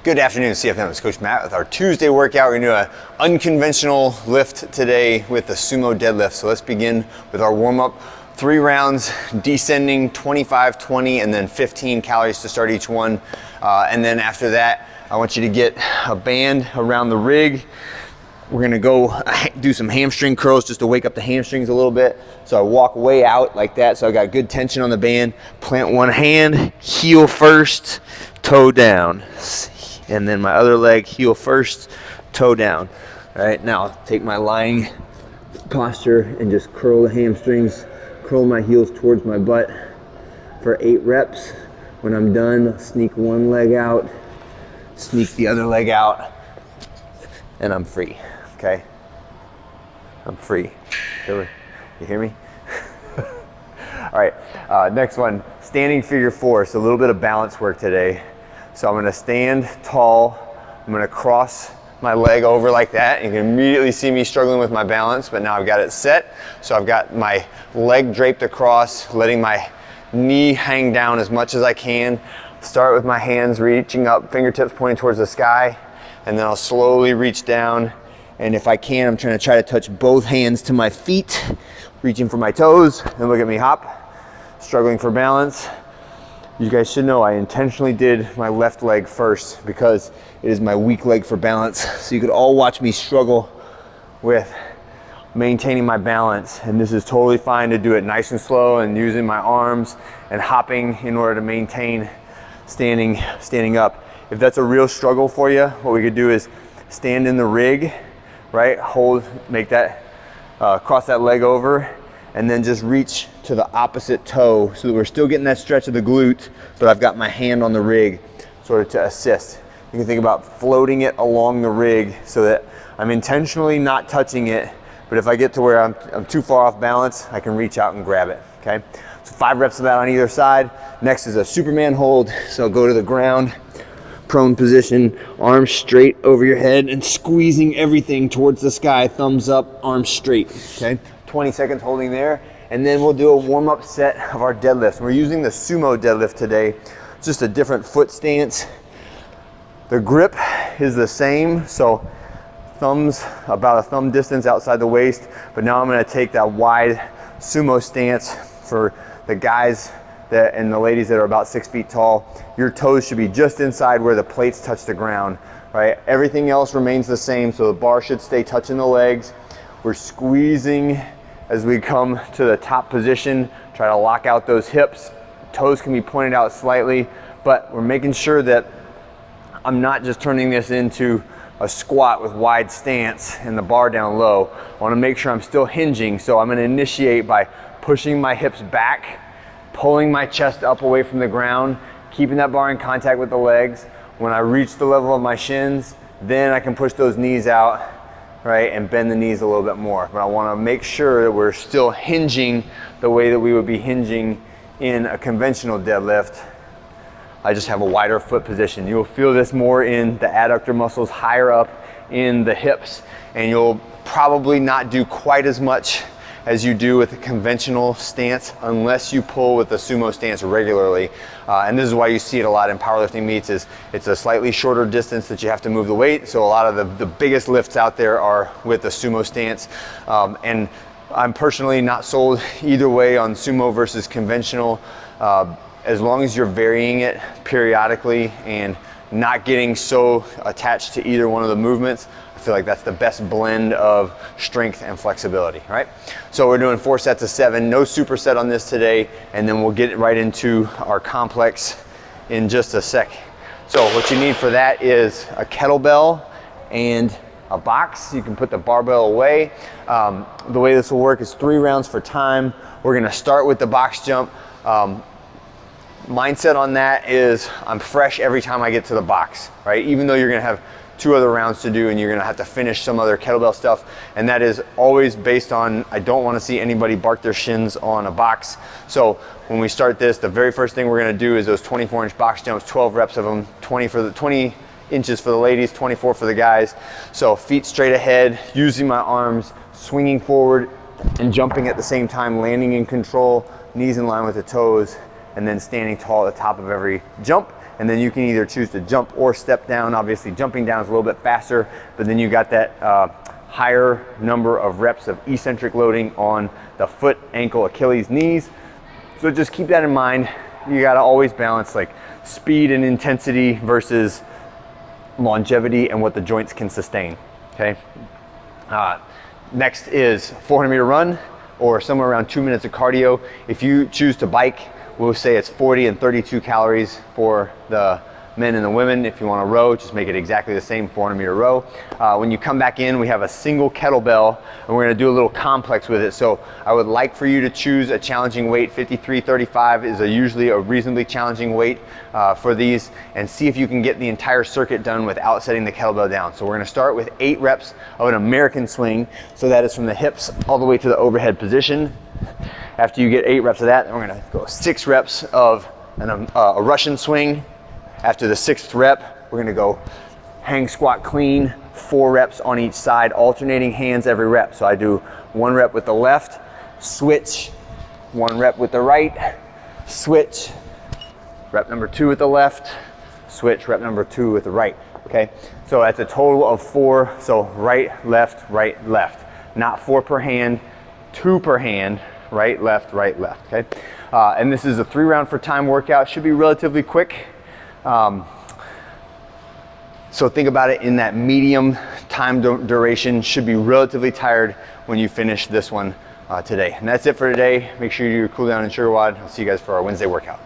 Good afternoon, CFM. It's Coach Matt with our Tuesday workout. We're gonna do an unconventional lift today with the sumo deadlift. So let's begin with our warm-up. 3 rounds, descending 25, 20, and then 15 calories to start each one. And then after that, I want you to get a band around the rig. We're gonna go do some hamstring curls just to wake up the hamstrings a little bit. So I walk way out like that, so I got good tension on the band. Plant one hand, heel first, toe down. And then my other leg, heel first, toe down. All right, now take my lying posture and just curl the hamstrings, curl my heels towards my butt for 8 reps. When I'm done, sneak one leg out, sneak the other leg out, and I'm free, okay? I'm free. You hear me? All right, next one, standing figure 4. So a little bit of balance work today. So I'm gonna stand tall, I'm gonna cross my leg over like that. You can immediately see me struggling with my balance, but now I've got it set. So I've got my leg draped across, letting my knee hang down as much as I can. Start with my hands reaching up, fingertips pointing towards the sky, and then I'll slowly reach down. And if I can, I'm trying to touch both hands to my feet, reaching for my toes, and look at me hop, struggling for balance. You guys should know I intentionally did my left leg first because it is my weak leg for balance. So you could all watch me struggle with maintaining my balance. And this is totally fine to do it nice and slow and using my arms and hopping in order to maintain standing up. If that's a real struggle for you, what we could do is stand in the rig, right? Hold, make that, cross that leg over, and then just reach to the opposite toe so that we're still getting that stretch of the glute, but I've got my hand on the rig sort of to assist. You can think about floating it along the rig so that I'm intentionally not touching it, but if I get to where I'm too far off balance, I can reach out and grab it, okay? So 5 reps of that on either side. Next is a Superman hold. So go to the ground, prone position, arms straight over your head and squeezing everything towards the sky, thumbs up, arms straight, okay? 20 seconds holding there, and then we'll do a warm-up set of our deadlifts. We're using the sumo deadlift today. It's just a different foot stance. The grip is the same, so thumbs about a thumb distance outside the waist, but now I'm gonna take that wide sumo stance for the guys and the ladies that are about 6 feet tall. Your toes should be just inside where the plates touch the ground, right? Everything else remains the same, so the bar should stay touching the legs. We're squeezing as we come to the top position, try to lock out those hips. Toes can be pointed out slightly, but we're making sure that I'm not just turning this into a squat with wide stance and the bar down low. I wanna make sure I'm still hinging, so I'm gonna initiate by pushing my hips back, pulling my chest up away from the ground, keeping that bar in contact with the legs. When I reach the level of my shins, then I can push those knees out, right, and bend the knees a little bit more. But I wanna make sure that we're still hinging the way that we would be hinging in a conventional deadlift. I just have a wider foot position. You'll feel this more in the adductor muscles higher up in the hips, and you'll probably not do quite as much as you do with a conventional stance unless you pull with the sumo stance regularly. And this is why you see it a lot in powerlifting meets. Is it's a slightly shorter distance that you have to move the weight, so a lot of the biggest lifts out there are with the sumo stance. And I'm personally not sold either way on sumo versus conventional. As long as you're varying it periodically and not getting so attached to either one of the movements, I feel like that's the best blend of strength and flexibility, right? So we're doing 4 sets of 7, no superset on this today, and then we'll get right into our complex in just a sec. So what you need for that is a kettlebell and a box. You can put the barbell away. The way this will work is 3 rounds for time. We're gonna start with the box jump. Mindset on that is I'm fresh every time I get to the box, right? Even though you're gonna have 2 other rounds to do and you're gonna have to finish some other kettlebell stuff, and that is always based on I don't wanna see anybody bark their shins on a box. So when we start this, the very first thing we're gonna do is those 24-inch box jumps, 12 reps of them, 20 inches for the ladies, 24 for the guys. So feet straight ahead, using my arms, swinging forward and jumping at the same time, landing in control, knees in line with the toes, and then standing tall at the top of every jump, and then you can either choose to jump or step down. Obviously jumping down is a little bit faster, but then you got that higher number of reps of eccentric loading on the foot, ankle, Achilles, knees. So just keep that in mind. You gotta always balance like speed and intensity versus longevity and what the joints can sustain, okay? Next is 400-meter run, or somewhere around 2 minutes of cardio. If you choose to bike, we'll say it's 40 and 32 calories for the men and the women. If you want to row, just make it exactly the same, 400-meter row. When you come back in, we have a single kettlebell, and we're going to do a little complex with it. So I would like for you to choose a challenging weight. 53-35 is usually a reasonably challenging weight for these, and see if you can get the entire circuit done without setting the kettlebell down. So we're going to start with 8 reps of an American swing. So that is from the hips all the way to the overhead position. After you get 8 reps of that, then we're going to go 6 reps of a Russian swing. After the 6th rep, we're gonna go hang squat clean, 4 reps on each side, alternating hands every rep. So I do 1 rep with the left, switch, 1 rep with the right, switch, rep number 2 with the left, switch, rep number 2 with the right, okay? So that's a total of 4, so right, left, not 4 per hand, 2 per hand, right, left, okay? And this is a 3-round for time workout, should be relatively quick. So think about it in that medium time duration, should be relatively tired when you finish this one today. And that's it for today. Make sure you do your cool down and sugar WOD. I'll see you guys for our Wednesday workout.